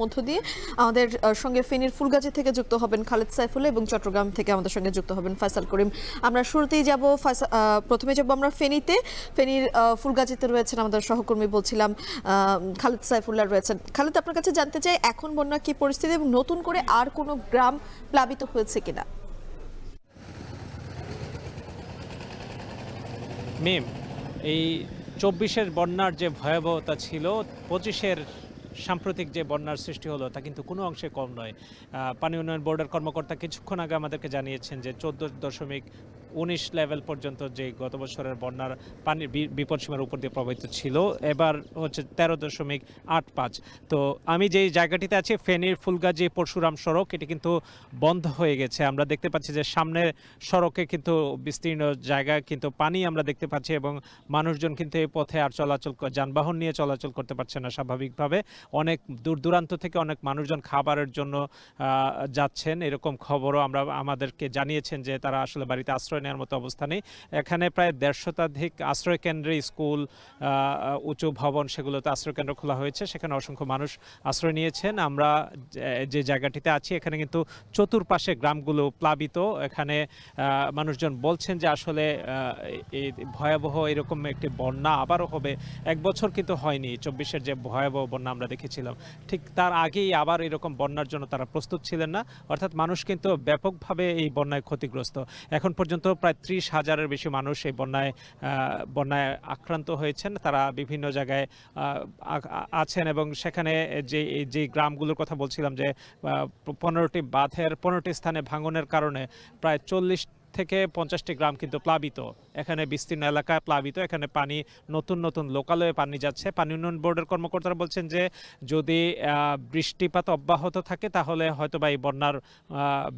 মধ্য দিয়ে আমাদের সঙ্গে ফেনীর ফুলগাজী থেকে যুক্ত হবেন খালেদ সাইফুল্লাহ এবং চট্টগ্রাম থেকে আমাদের সঙ্গে যুক্ত হবেন ফয়সাল করিম। আমরা শুরুতেই যাব, প্রথমে যাব আমরা ফেনীর ফুলগাজীতে রয়েছেন আমাদের সহকর্মী, বলছিলাম খালেদ সাইফুল্লাহ রয়েছেন। খালেদ, আপনার কাছে জানতে চাই এখন বন্যা কি পরিস্থিতি এবং নতুন করে আর কোনো গ্রাম প্লাবিত হয়েছে কিনা? মিম, এই ২৪-এর বন্যার যে ভয়াবহতা ছিল, ২৫-এর সাম্প্রতিক যে বন্যার সৃষ্টি হলো তা কিন্তু কোনো অংশে কম নয়। পানি উন্নয়ন বোর্ডের কর্মকর্তা কিছুক্ষণ আগে আমাদেরকে জানিয়েছেন যে ১৪.১৯ লেভেল পর্যন্ত যে গত বছরের বন্যার পানির বিপদসীমার উপর দিয়ে প্রবাহিত ছিল, এবার হচ্ছে ১৩.৮৫। তো আমি যেই জায়গাটিতে আছি, ফেনীর ফুলগাজী পরশুরাম সড়ক, এটি কিন্তু বন্ধ হয়ে গেছে। আমরা দেখতে পাচ্ছি যে সামনের সড়কে কিন্তু বিস্তীর্ণ জায়গায় কিন্তু পানি আমরা দেখতে পাচ্ছি এবং মানুষজন কিন্তু এই পথে আর যানবাহন নিয়ে চলাচল করতে পারছে না স্বাভাবিকভাবে। অনেক দূর দূরান্ত থেকে অনেক মানুষজন খাবারের জন্য যাচ্ছেন, এরকম খবরও আমাদেরকে জানিয়েছেন যে তারা আসলে বাড়িতে আশ্রয় নেওয়ার মতো অবস্থা নেই। এখানে প্রায় ১৫০ শতাধিক আশ্রয় কেন্দ্রে, স্কুল, উঁচু ভবন, সেগুলোতে আশ্রয় কেন্দ্র খোলা হয়েছে, সেখানে অসংখ্য মানুষ আশ্রয় নিয়েছেন। আমরা যে জায়গাটিতে আছি এখানে কিন্তু চতুর্পাশে গ্রামগুলো প্লাবিত। এখানে মানুষজন বলছেন যে আসলে এই ভয়াবহ এরকম একটি বন্যা আবারও হবে। এক বছর কিন্তু হয়নি ২৪-এর যে ভয়াবহ বন্যা আমরা দেখেছিলাম, ঠিক তার আগেই আবার এরকম বন্যার জন্য তারা প্রস্তুত ছিলেন না। অর্থাৎ মানুষ কিন্তু ব্যাপকভাবে এই বন্যায় ক্ষতিগ্রস্ত। এখন পর্যন্ত প্রায় ৩০,০০০-এর বেশি মানুষ এই বন্যায় আক্রান্ত হয়েছেন। তারা বিভিন্ন জায়গায় আছেন এবং সেখানে যে গ্রামগুলোর কথা বলছিলাম যে ১৫টি বাঁধের ১৫টি স্থানে ভাঙনের কারণে প্রায় ৪০ থেকে ৫০টি গ্রাম কিন্তু প্লাবিত। এখানে বিস্তীর্ণ এলাকায় প্লাবিত। এখানে পানি নতুন লোকালয়ে পানি যাচ্ছে। পানি উন্নয়ন বোর্ডের কর্মকর্তারা বলছেন যে যদি বৃষ্টিপাত অব্যাহত থাকে তাহলে হয়তোবা এই বন্যার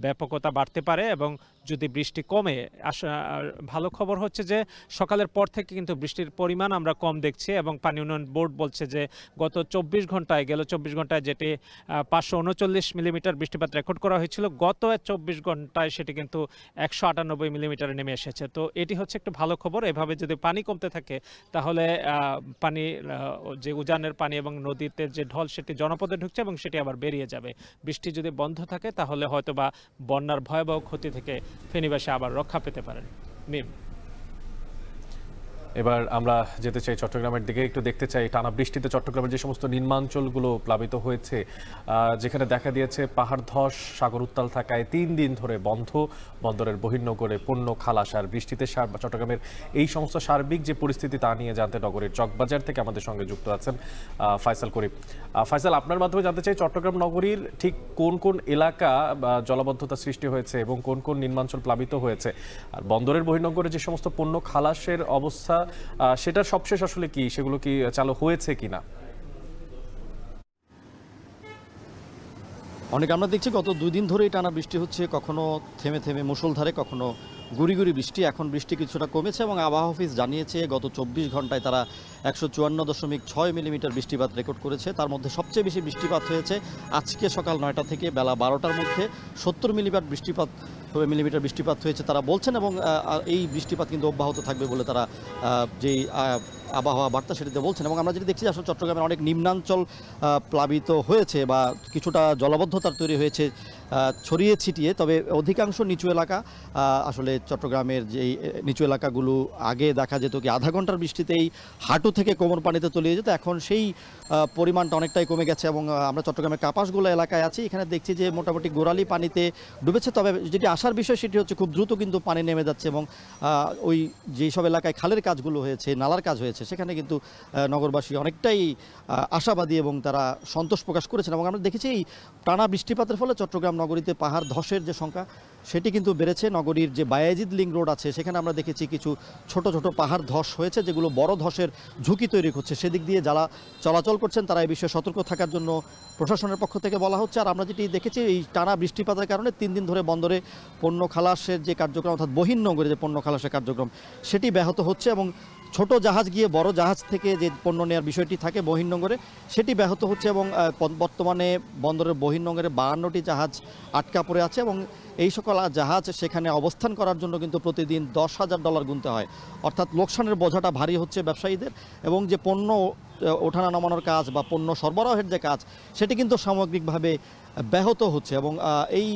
ব্যাপকতা বাড়তে পারে এবং যদি বৃষ্টি কমে, ভালো খবর হচ্ছে যে সকালের পর থেকে কিন্তু বৃষ্টির পরিমাণ আমরা কম দেখছি এবং পানি উন্নয়ন বোর্ড বলছে যে গত ২৪ ঘন্টায় যেটি ৫৩৯ মিলিমিটার বৃষ্টিপাত রেকর্ড করা হয়েছিল, গত ২৪ ঘন্টায় সেটি কিন্তু ১৯৮ মিলিমিটারে নেমে এসেছে। তো এটি হচ্ছে একটু ভালো খবর। এভাবে যদি পানি কমতে থাকে তাহলে পানি, যে উজানের পানি এবং নদীতে যে ঢল, সেটি জনপদে ঢুকছে এবং সেটি আবার বেরিয়ে যাবে। বৃষ্টি যদি বন্ধ থাকে তাহলে হয়তোবা বন্যার ভয়াবহ ক্ষতি থেকে ফেনীবাসী আবার রক্ষা পেতে পারেন। মিম, এবার আমরা যেতে চাই চট্টগ্রামের দিকে, একটু দেখতে চাই টানা বৃষ্টিতে চট্টগ্রামের যে সমস্ত নিম্নাঞ্চলগুলো প্লাবিত হয়েছে, যেখানে দেখা দিয়েছে পাহাড় ধস, সাগর উত্তাল থাকায় ৩ দিন ধরে বন্ধ বন্দরের বহির্নগরে পণ্য খালাস। আর বৃষ্টিতে চট্টগ্রামের এই সমস্ত সার্বিক যে পরিস্থিতি তা নিয়ে জানতে নগরের চকবাজার থেকে আমাদের সঙ্গে যুক্ত আছেন ফয়সাল করিম। ফয়সাল, আপনার মাধ্যমে জানতে চাই চট্টগ্রাম নগরীর ঠিক কোন কোন এলাকা জলাবদ্ধতা সৃষ্টি হয়েছে এবং কোন কোন নিম্নাঞ্চল প্লাবিত হয়েছে, আর বন্দরের বহির্নগরে যে সমস্ত পণ্য খালাসের অবস্থা, সেটার সবশেষ আসলে কি, সেগুলো কি চালু হয়েছে কিনা? অনেক আমরা দেখছি গত ২ দিন ধরেই টানা বৃষ্টি হচ্ছে, কখনো থেমে থেমে মুষলধারে, কখনো গুড়ি বৃষ্টি। এখন বৃষ্টি কিছুটা কমেছে এবং আবহাওয়া অফিস জানিয়েছে গত ২৪ ঘন্টায় তারা ১৫৪.৬ মিলিমিটার বৃষ্টিপাত রেকর্ড করেছে। তার মধ্যে সবচেয়ে বেশি বৃষ্টিপাত হয়েছে আজকে সকাল ৯টা থেকে বেলা ১২টার মধ্যে ৭০ মিলিমিটার বৃষ্টিপাত হয়েছে তারা বলছেন, এবং এই বৃষ্টিপাত কিন্তু অব্যাহত থাকবে বলে তারা যেই আবহাওয়া বার্তা সেটিতে বলছেন। এবং আমরা যেটি দেখছি আসলে চট্টগ্রামের অনেক নিম্নাঞ্চল প্লাবিত হয়েছে বা কিছুটা জলাবদ্ধতার তৈরি হয়েছে ছড়িয়ে ছিটিয়ে, তবে অধিকাংশ নিচু এলাকা, আসলে চট্টগ্রামের যেই নিচু এলাকাগুলো আগে দেখা যেত কি আধা ঘন্টার বৃষ্টিতেই হাঁটু থেকে কোমর পানিতে তলিয়ে যেত, এখন সেই পরিমাণটা অনেকটাই কমে গেছে। এবং আমরা চট্টগ্রামের কাপাসগুলো এলাকায় আছি, এখানে দেখছি যে মোটামুটি গোড়ালি পানিতে ডুবেছে। তবে যেটি আসার বিষয় সেটি হচ্ছে খুব দ্রুত কিন্তু পানি নেমে যাচ্ছে এবং ওই যেই সব এলাকায় খালের কাজগুলো হয়েছে, নালার কাজ হয়েছে, সেখানে কিন্তু নগরবাসী অনেকটাই আশাবাদী এবং তারা সন্তোষ প্রকাশ করেছেন। এবং আমরা দেখেছি এই টানা বৃষ্টিপাতের ফলে চট্টগ্রাম নগরীতে পাহাড় ধসের যে সংখ্যা সেটি কিন্তু বেড়েছে। নগরীর যে বায়াজিদ লিঙ্ক রোড আছে সেখানে আমরা দেখেছি কিছু ছোট পাহাড় ধস হয়েছে, যেগুলো বড় ধসের ঝুঁকি তৈরি করছে। সেদিক দিয়ে যারা চলাচল করছেন তারা এই বিষয়ে সতর্ক থাকার জন্য প্রশাসনের পক্ষ থেকে বলা হচ্ছে। আর আমরা যেটি দেখেছি এই টানা বৃষ্টিপাতের কারণে ৩ দিন ধরে বন্দরে পণ্য খালাসের যে কার্যক্রম, অর্থাৎ বহির্নগরে যে পণ্য খালাসের কার্যক্রম, সেটি ব্যাহত হচ্ছে এবং ছোট জাহাজ গিয়ে বড় জাহাজ থেকে যে পণ্য নেওয়ার বিষয়টি থাকে বহির্নগরে, সেটি ব্যাহত হচ্ছে। এবং বর্তমানে বন্দরের বহির্নগরে ৫২টি জাহাজ আটকা পড়ে আছে এবং এই সকল জাহাজ সেখানে অবস্থান করার জন্য কিন্তু প্রতিদিন $10,000 গুনতে হয়। অর্থাৎ লোকসানের বোঝাটা ভারী হচ্ছে ব্যবসায়ীদের। এবং যে পণ্য ওঠানো নামানোর কাজ বা পণ্য সরবরাহের যে কাজ সেটি কিন্তু সামগ্রিকভাবে ব্যাহত হচ্ছে এবং এই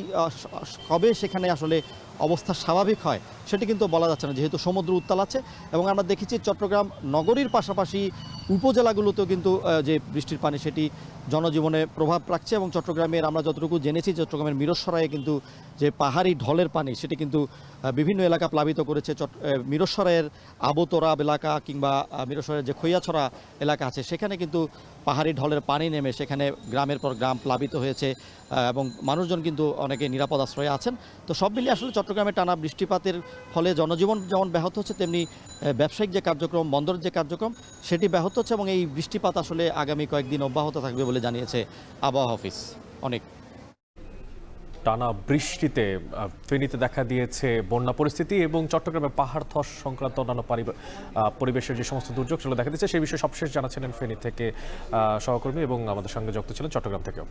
কবে সেখানে আসলে অবস্থা স্বাভাবিক হয় সেটি কিন্তু বলা যাচ্ছে না, যেহেতু সমুদ্র উত্তাল আছে। এবং আমরা দেখেছি চট্টগ্রাম নগরীর পাশাপাশি উপজেলাগুলোতেও কিন্তু যে বৃষ্টির পানি সেটি জনজীবনে প্রভাব রাখছে। এবং চট্টগ্রামের আমরা যতটুকু জেনেছি চট্টগ্রামের মিরসরাইয়ে কিন্তু যে পাহাড়ি ঢলের পানি সেটি কিন্তু বিভিন্ন এলাকা প্লাবিত করেছে। মিরসরাইয়ের আবুতরাব এলাকা কিংবা মিরসরাইয়ের যে খৈয়াছড়া এলাকা আছে সেখানে কিন্তু পাহাড়ি ঢলের পানি নেমে সেখানে গ্রামের পর গ্রাম প্লাবিত হয়েছে এবং মানুষজন কিন্তু অনেকে নিরাপদ আশ্রয়ে আছেন। তো সব মিলিয়ে আসলে চট্টগ্রামে টানা বৃষ্টিপাতের ফলে জনজীবন যেমন ব্যাহত হচ্ছে তেমনি ব্যবসায়িক যে কার্যক্রম, বন্দরের যে কার্যক্রম সেটি ব্যাহত হচ্ছে এবং এই বৃষ্টিপাত আসলে আগামী কয়েকদিন অব্যাহত থাকবে বলে জানিয়েছে আবহাওয়া অফিস। অনেক টানা বৃষ্টিতে ফেনীতে দেখা দিয়েছে বন্যা পরিস্থিতি এবং চট্টগ্রামে পাহাড় ধস সংক্রান্ত অন্যান্য পরিবেশের যে সমস্ত দুর্যোগ সেগুলো দেখা দিচ্ছে সেই বিষয়ে সবশেষ জানাচ্ছিলেন ফেনী থেকে সহকর্মী এবং আমাদের সঙ্গে যুক্ত ছিলেন চট্টগ্রাম থেকেও।